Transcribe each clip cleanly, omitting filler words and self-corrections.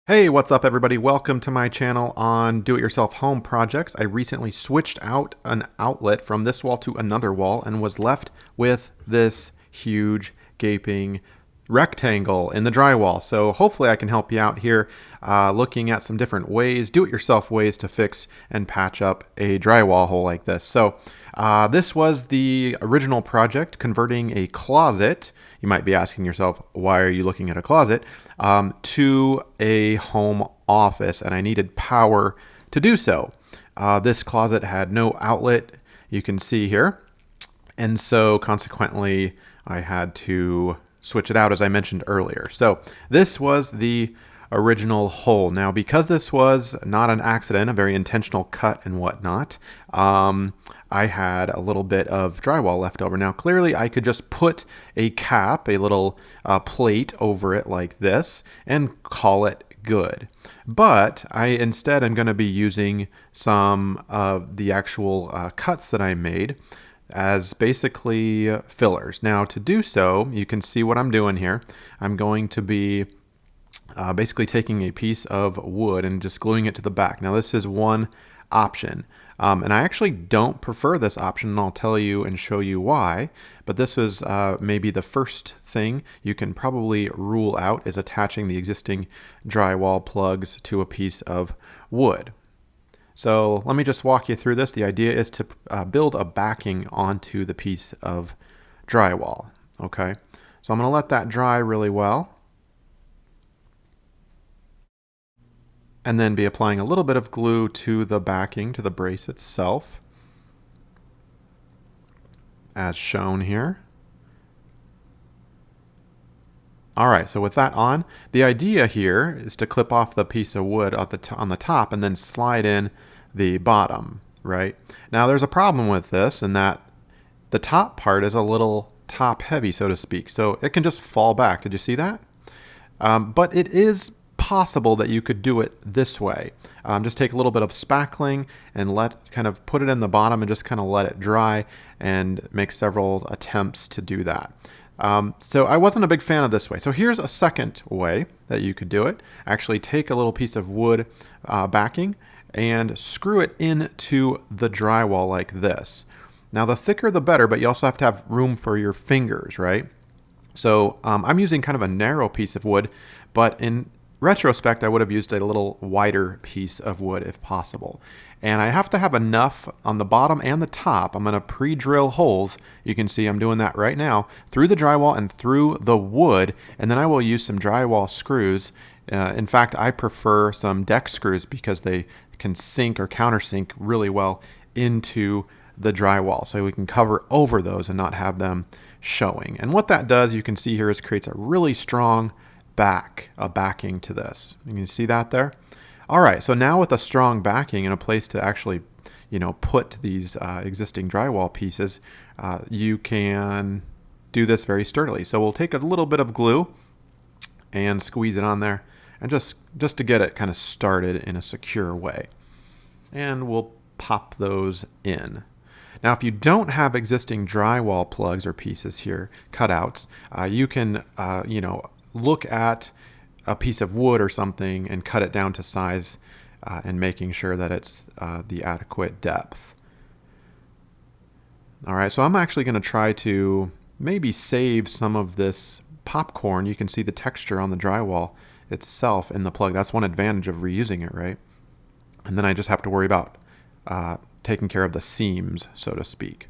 Hey, what's up everybody? Welcome to my channel on do-it-yourself home projects. I recently switched out an outlet from this wall to another wall and was left with this huge gaping rectangle in the drywall. So hopefully I can help you out here looking at some different ways, do-it-yourself ways to fix and patch up a drywall hole like this. So this was the original project, converting a closet. You might be asking yourself, why are you looking at a closet? To a home office, and I needed power to do so. This closet had no outlet, you can see here, and so consequently I had to switch it out, as I mentioned earlier. So this was the original hole. Now, because this was not an accident, a very intentional cut and whatnot, I had a little bit of drywall left over. Now, clearly I could just put a cap, a little plate over it like this and call it good. But I instead am going to be using some of the actual cuts that I made as basically fillers. Now, to do so, you can see what I'm doing here. I'm going to be basically taking a piece of wood and just gluing it to the back. Now, this is one option. And I actually don't prefer this option, and I'll tell you and show you why. But this is maybe the first thing you can probably rule out, is attaching the existing drywall plugs to a piece of wood. So let me just walk you through this. The idea is to build a backing onto the piece of drywall. Okay, so I'm going to let that dry really well, and then be applying a little bit of glue to the backing, to the brace itself, as shown here. All right, so with that on, the idea here is to clip off the piece of wood on the top and then slide in the bottom, right? Now, there's a problem with this in that the top part is a little top heavy, so to speak, so it can just fall back. Did you see that? But it is possible that you could do it this way. Just take a little bit of spackling and put it in the bottom and just kind of let it dry, and make several attempts to do that. So I wasn't a big fan of this way. So here's a second way that you could do it. Actually take a little piece of wood backing and screw it into the drywall like this. Now, the thicker the better, but you also have to have room for your fingers, right? So I'm using kind of a narrow piece of wood, but in retrospect, I would have used a little wider piece of wood if possible. And I have to have enough on the bottom and the top. I'm going to pre-drill holes. You can see I'm doing that right now through the drywall and through the wood. And then I will use some drywall screws. In fact, I prefer some deck screws because they can sink or countersink really well into the drywall. So we can cover over those and not have them showing. And what that does, you can see here, is creates a really strong backing to this. You can see that there? All right, so now with a strong backing and a place to actually, put these existing drywall pieces, you can do this very sturdily. So we'll take a little bit of glue and squeeze it on there, and just to get it kind of started in a secure way. And we'll pop those in. Now, if you don't have existing drywall plugs or pieces here, cutouts, you can, look at a piece of wood or something and cut it down to size, and making sure that it's the adequate depth. All right, so I'm actually going to try to maybe save some of this popcorn. You can see the texture on the drywall itself in the plug. That's one advantage of reusing it, right? And then I just have to worry about taking care of the seams, so to speak.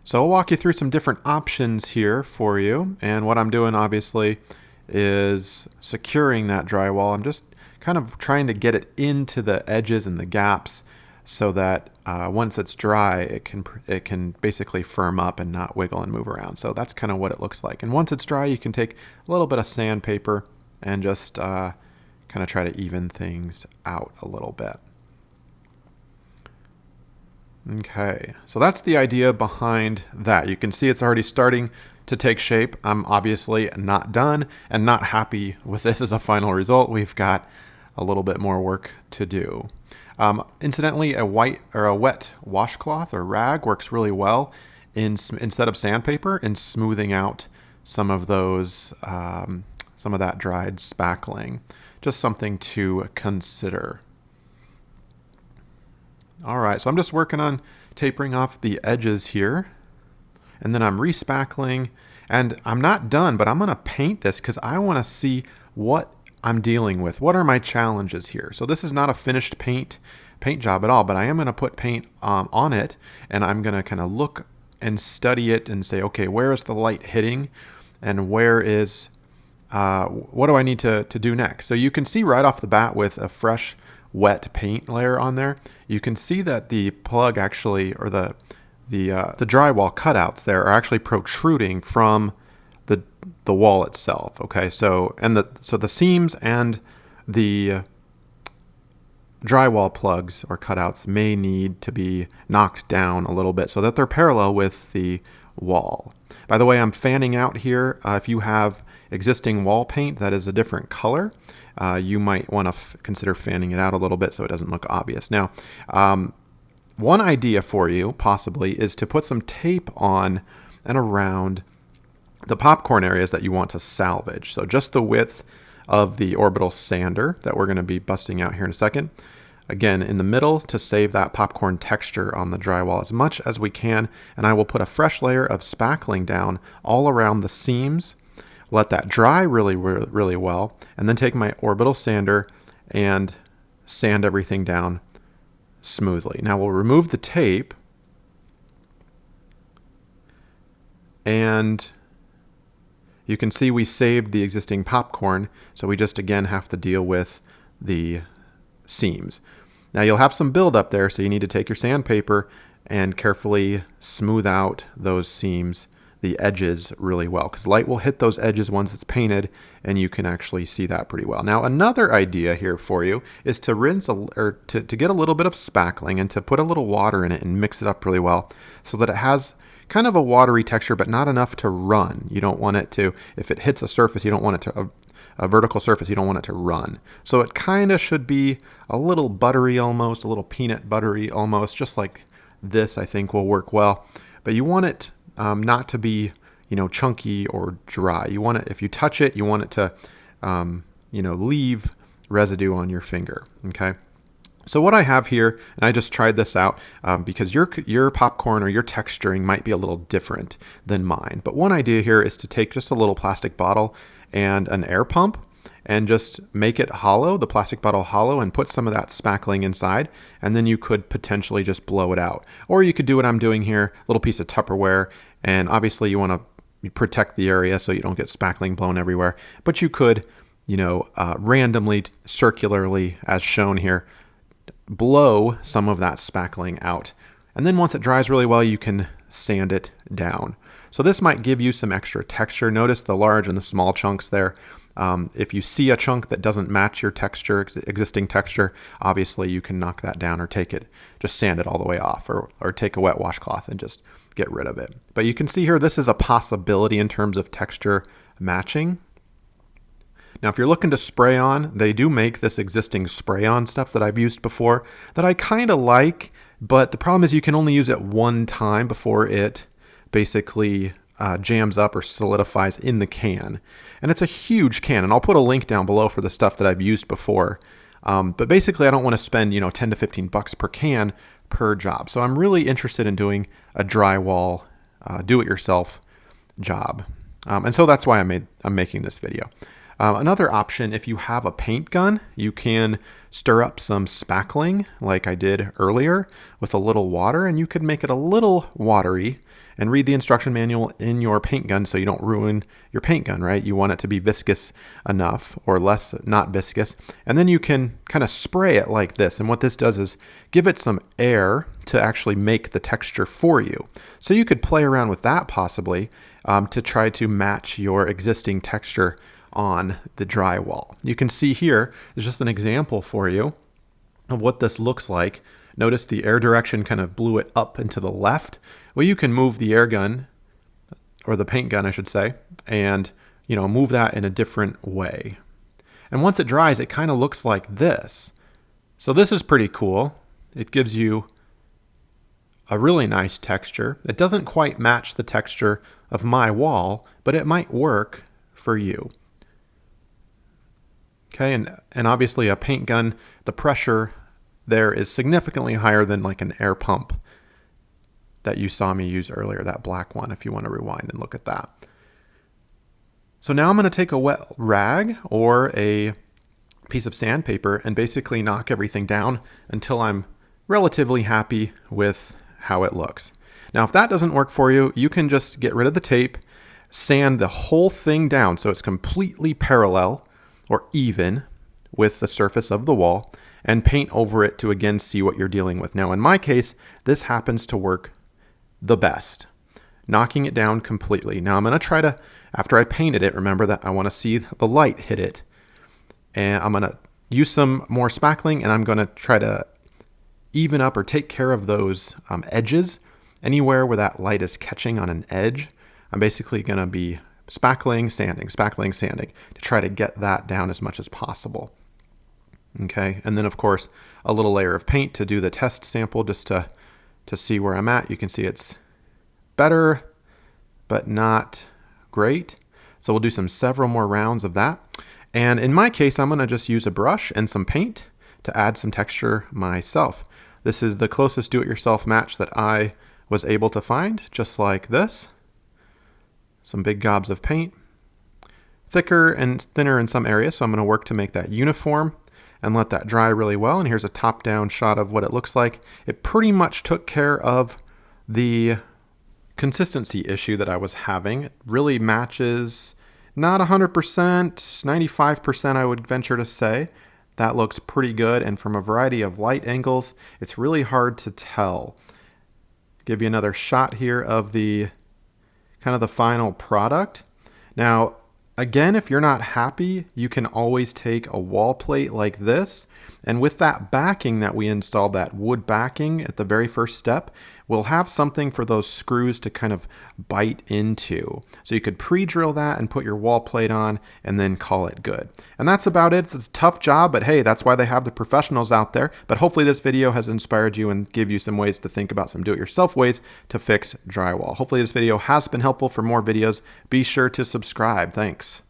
So I'll walk you through some different options here for you. And what I'm doing, obviously, is securing that drywall. I'm just kind of trying to get it into the edges and the gaps so that once it's dry, it can basically firm up and not wiggle and move around. So that's kind of what it looks like. And once it's dry, you can take a little bit of sandpaper and just kind of try to even things out a little bit. Okay, so that's the idea behind that. You can see it's already starting to take shape. I'm obviously not done and not happy with this as a final result. We've got a little bit more work to do. Incidentally, a wet washcloth or rag works really well instead of sandpaper in smoothing out some of those some of that dried spackling. Just something to consider. All right, so I'm just working on tapering off the edges here, and then I'm respackling, and I'm not done, but I'm going to paint this because I want to see what I'm dealing with. What are my challenges here? So this is not a finished paint job at all, but I am going to put paint on it, and I'm going to kind of look and study it and say, okay, where is the light hitting, and where is what do I need to do next? So you can see right off the bat with a fresh wet paint layer on there, you can see that the plug actually, or the drywall cutouts there are actually protruding from the wall itself. Okay, so the seams and the drywall plugs or cutouts may need to be knocked down a little bit so that they're parallel with the wall. By the way, I'm fanning out here. If you have existing wall paint that is a different color, you might want to consider fanning it out a little bit so it doesn't look obvious. Now, one idea for you possibly is to put some tape on and around the popcorn areas that you want to salvage. So just the width of the orbital sander that we're going to be busting out here in a second. Again, in the middle to save that popcorn texture on the drywall as much as we can. And I will put a fresh layer of spackling down all around the seams. Let that dry really, really well. And then take my orbital sander and sand everything down smoothly. Now we'll remove the tape. And you can see we saved the existing popcorn, so we just again have to deal with the seams. Now you'll have some buildup there, so you need to take your sandpaper and carefully smooth out those seams, the edges really well, because light will hit those edges once it's painted, and you can actually see that pretty well. Now another idea here for you is to rinse to get a little bit of spackling and to put a little water in it and mix it up really well so that it has kind of a watery texture, but not enough to run. You don't want it to, if it hits a surface, you don't want it to, a vertical surface, you don't want it to run. So it kind of should be a little buttery almost, a little peanut buttery almost, just like this I think will work well. But you want it not to be, chunky or dry. You want it, if you touch it, you want it to, leave residue on your finger, okay? So what I have here, and I just tried this out because your popcorn or your texturing might be a little different than mine. But one idea here is to take just a little plastic bottle and an air pump and just make it hollow, the plastic bottle hollow, and put some of that spackling inside. And then you could potentially just blow it out. Or you could do what I'm doing here, a little piece of Tupperware. And obviously you want to protect the area so you don't get spackling blown everywhere. But you could, randomly, circularly, as shown here, blow some of that spackling out. And then once it dries really well, you can sand it down. So this might give you some extra texture. Notice the large and the small chunks there. If you see a chunk that doesn't match your texture, existing texture, obviously you can knock that down or just sand it all the way off, or take a wet washcloth and just get rid of it. But you can see here, this is a possibility in terms of texture matching. Now, if you're looking to spray on, they do make this existing spray on stuff that I've used before that I kind of like, but the problem is you can only use it one time before it basically jams up or solidifies in the can. And it's a huge can, and I'll put a link down below for the stuff that I've used before. But basically I don't want to spend, 10 to 15 bucks per can per job. So I'm really interested in doing a drywall do-it-yourself job. And so that's why I'm making this video. Another option, if you have a paint gun, you can stir up some spackling like I did earlier with a little water, and you could make it a little watery and read the instruction manual in your paint gun so you don't ruin your paint gun, right? You want it to be viscous enough or less, not viscous. And then you can kind of spray it like this. And what this does is give it some air to actually make the texture for you. So you could play around with that possibly to try to match your existing texture on the drywall. You can see here is just an example for you of what this looks like. Notice the air direction kind of blew it up and to the left. Well, you can move the air gun, or the paint gun, I should say, and move that in a different way. And once it dries, it kind of looks like this. So this is pretty cool. It gives you a really nice texture. It doesn't quite match the texture of my wall, but it might work for you. Okay, and obviously a paint gun, the pressure there is significantly higher than like an air pump that you saw me use earlier, that black one, if you want to rewind and look at that. So now I'm going to take a wet rag or a piece of sandpaper and basically knock everything down until I'm relatively happy with how it looks. Now, if that doesn't work for you, you can just get rid of the tape, sand the whole thing down so it's completely parallel or even with the surface of the wall, and paint over it to again see what you're dealing with. Now, in my case, this happens to work the best, knocking it down completely. Now, I'm going to try to, after I painted it, remember that I want to see the light hit it. And I'm going to use some more spackling, and I'm going to try to even up or take care of those edges. Anywhere where that light is catching on an edge, I'm basically going to be spackling, sanding to try to get that down as much as possible. Okay, and then of course a little layer of paint to do the test sample just to see where I'm at. You can see it's better, but not great. So we'll do several more rounds of that. And in my case, I'm going to just use a brush and some paint to add some texture myself. This is the closest do-it-yourself match that I was able to find, just like this. Some big gobs of paint, thicker and thinner in some areas, so I'm going to work to make that uniform and let that dry really well. And here's a top-down shot of what it looks like. It pretty much took care of the consistency issue that I was having. It really matches, not 100%, 95% I would venture to say. That looks pretty good, and from a variety of light angles, it's really hard to tell. Give you another shot here of the kind of the final product. Now, again, if you're not happy, you can always take a wall plate like this, and with that backing that we installed, that wood backing at the very first step, we'll have something for those screws to kind of bite into. So you could pre-drill that and put your wall plate on and then call it good. And that's about it. It's a tough job, but hey, that's why they have the professionals out there. But hopefully this video has inspired you and give you some ways to think about some do-it-yourself ways to fix drywall. Hopefully this video has been helpful. For more videos, be sure to subscribe. Thanks.